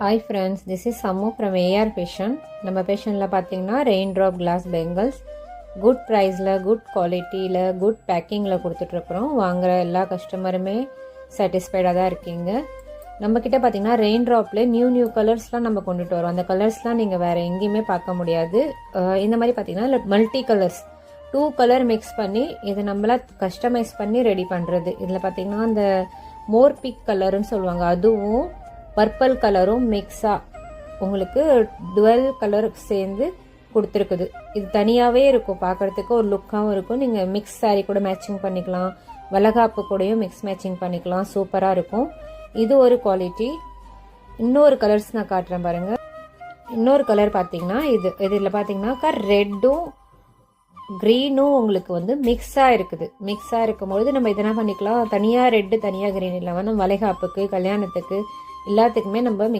Hi friends, this is Sammu from AR Fashion. நம்ம ஃபேஷனில் பார்த்தீங்கன்னா rain drop glass bangles good ப்ரைஸில் good குவாலிட்டியில் குட் பேக்கிங்கில் கொடுத்துட்ருக்குறோம். வாங்குகிற எல்லா கஸ்டமருமே சாட்டிஸ்ஃபைடாக தான் இருக்கீங்க. நம்மக்கிட்ட பார்த்தீங்கன்னா ரெயின் ட்ராப்பில் நியூ கலர்ஸ்லாம் நம்ம கொண்டுட்டு வரோம். அந்த கலர்ஸ்லாம் நீங்கள் வேறு எங்கேயுமே பார்க்க முடியாது. இந்த மாதிரி பார்த்தீங்கன்னா மல்டி கலர்ஸ் 2 கலர் மிக்ஸ் பண்ணி இதை நம்மளா கஸ்டமைஸ் பண்ணி ரெடி பண்ணுறது. இதில் பார்த்தீங்கன்னா அந்த மோர் பிக் கலருன்னு சொல்லுவாங்க, அதுவும் பர்பிள் கலரும் மிக்ஸாக உங்களுக்கு 12 கலர் சேர்ந்து கொடுத்துருக்குது. இது தனியாகவே இருக்கும், பார்க்குறதுக்கு ஒரு லுக்காகவும் இருக்கும். நீங்கள் மிக்ஸ் சாரீ கூட மேட்சிங் பண்ணிக்கலாம், வளகாப்பு கூடயும் மிக்ஸ் மேட்சிங் பண்ணிக்கலாம், சூப்பராக இருக்கும். இது ஒரு குவாலிட்டி. இன்னொரு கலர்ஸ் நான் காட்டுறேன் பாருங்கள். இன்னொரு கலர் பார்த்தீங்கன்னா இதில் பார்த்தீங்கன்னாக்கா ரெட்டும் க்ரீனும் உங்களுக்கு வந்து மிக்ஸாக இருக்குது. மிக்ஸாக இருக்கும்பொழுது நம்ம இதெல்லாம் பண்ணிக்கலாம். தனியாக ரெட்டு தனியாக க்ரீன் இல்லாமல் நம்ம வளைகாப்புக்கு கல்யாணத்துக்கு எல்லாத்துக்குமே நம்ம